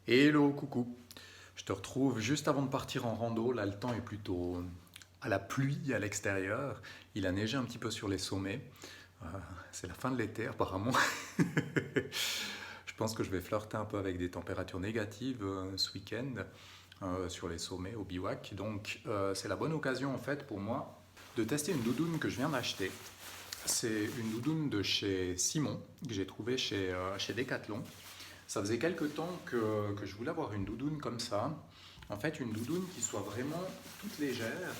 Hello, coucou. Je te retrouve juste avant de partir en rando. Là, le temps est plutôt à la pluie à l'extérieur. Il a neigé un petit peu sur les sommets. Euh, c'est la fin de l'été, apparemment. Je pense que je vais flirter un peu avec des températures négatives ce week-end sur les sommets au bivouac. Donc, c'est la bonne occasion en fait pour moi de tester une doudoune que je viens d'acheter. C'est une doudoune de chez Simon que j'ai trouvée chez Decathlon. Ça faisait quelques temps que je voulais avoir une doudoune comme ça. En fait, une doudoune qui soit vraiment toute légère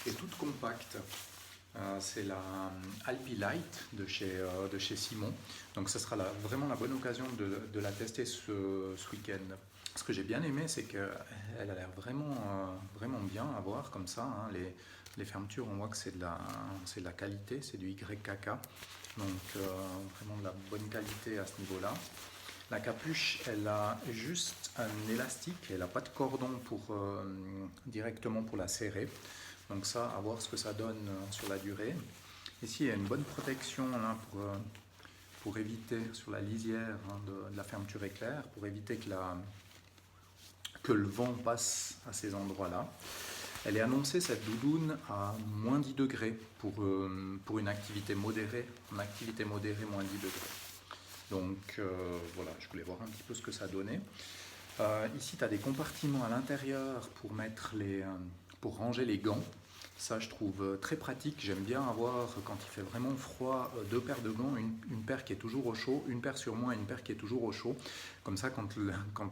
et toute compacte. C'est la Alpi Light de chez Simon. Donc, ce sera vraiment la bonne occasion de la tester ce week-end. Ce que j'ai bien aimé, c'est qu'elle a l'air vraiment bien à voir comme ça, hein. Les fermetures, on voit que c'est de la qualité, c'est du YKK. Donc, vraiment de la bonne qualité à ce niveau-là. La capuche, elle a juste un élastique, elle n'a pas de cordon directement pour la serrer. Donc ça, à voir ce que ça donne sur la durée. Ici, il y a une bonne protection là, pour éviter, sur la lisière hein, de la fermeture éclair, pour éviter que le vent passe à ces endroits-là. Elle est annoncée, cette doudoune, à moins 10 degrés pour une activité modérée. En activité modérée, moins 10 degrés. Donc voilà, je voulais voir un petit peu ce que ça donnait. Ici, tu as des compartiments à l'intérieur pour ranger les gants. Ça, je trouve très pratique. J'aime bien avoir, quand il fait vraiment froid, deux paires de gants, une paire qui est toujours au chaud, une paire sur moi et une paire qui est toujours au chaud. Comme ça, quand tu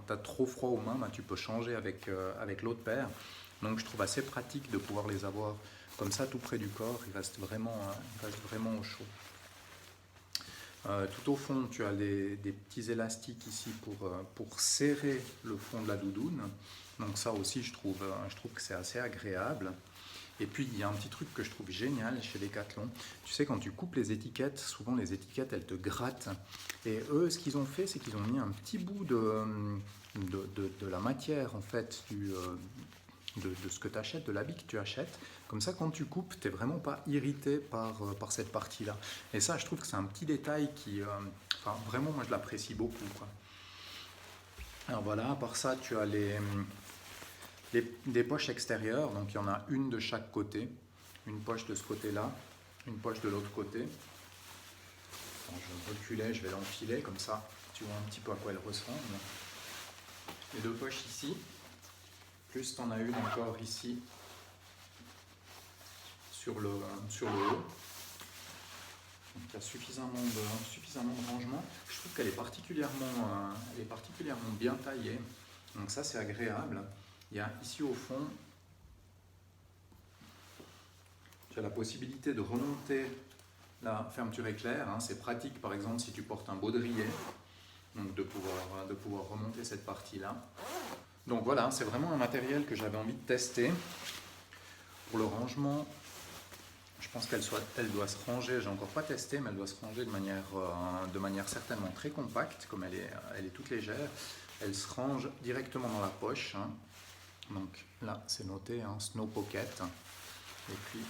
as trop froid aux mains, bah, tu peux changer avec l'autre paire. Donc, je trouve assez pratique de pouvoir les avoir comme ça, tout près du corps. Ils restent vraiment au chaud. Tout au fond, tu as des petits élastiques ici pour serrer le fond de la doudoune. Donc ça aussi, je trouve que c'est assez agréable. Et puis, il y a un petit truc que je trouve génial chez Decathlon. Tu sais, quand tu coupes les étiquettes, souvent les étiquettes, elles te grattent. Et eux, ce qu'ils ont fait, c'est qu'ils ont mis un petit bout de la matière, en fait, de ce que tu achètes, de l'habit que tu achètes. Comme ça, quand tu coupes, tu n'es vraiment pas irrité par cette partie-là. Et ça, je trouve que c'est un petit détail enfin, vraiment, moi, je l'apprécie beaucoup, quoi. Alors voilà, à part ça, tu as des poches extérieures. Donc, il y en a une de chaque côté. Une poche de ce côté-là, une poche de l'autre côté. Bon, je vais reculer, je vais l'enfiler, comme ça, tu vois un petit peu à quoi elle ressemble. Les deux poches ici. Plus tu en as une encore ici sur le haut. Donc il y a suffisamment de rangement. Je trouve qu'elle est particulièrement bien taillée. Donc ça c'est agréable. Il y a ici au fond, tu as la possibilité de remonter la fermeture éclair. Hein. C'est pratique par exemple si tu portes un baudrier. Donc de pouvoir remonter cette partie-là. Donc voilà, c'est vraiment un matériel que j'avais envie de tester. Pour le rangement, je pense elle doit se ranger, j'ai encore pas testé, mais elle doit se ranger de manière certainement très compacte, comme elle est toute légère. Elle se range directement dans la poche. Hein. Donc là, c'est noté, hein, Snow Pocket. Et puis,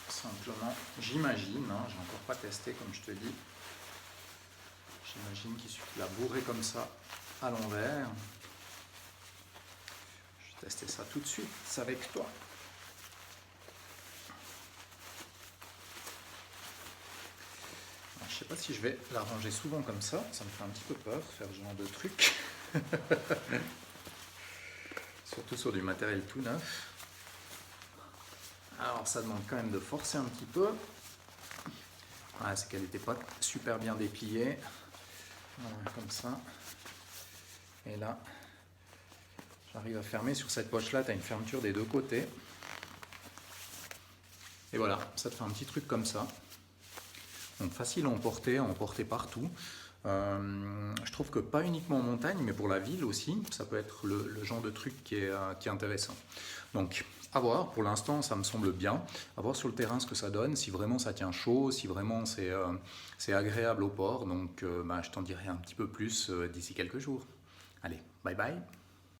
simplement, j'imagine, hein, j'ai encore pas testé comme je te dis, j'imagine qu'il suffit de la bourrer comme ça à l'envers. Je vais tester ça tout de suite avec toi. Je ne sais pas si je vais la ranger souvent comme ça me fait un petit peu peur faire ce genre de truc. Surtout sur du matériel tout neuf. Alors ça demande quand même de forcer un petit peu. Ah, c'est qu'elle n'était pas super bien dépliée. Voilà, comme ça. Et là, j'arrive à fermer sur cette poche-là, tu as une fermeture des deux côtés. Et voilà, ça te fait un petit truc comme ça. Donc facile à emporter partout. Je trouve que pas uniquement en montagne, mais pour la ville aussi, ça peut être le genre de truc qui est intéressant. Donc, à voir, pour l'instant, ça me semble bien. À voir sur le terrain ce que ça donne, si vraiment ça tient chaud, si vraiment c'est agréable au port. Donc, je t'en dirai un petit peu plus d'ici quelques jours. Allez, bye bye.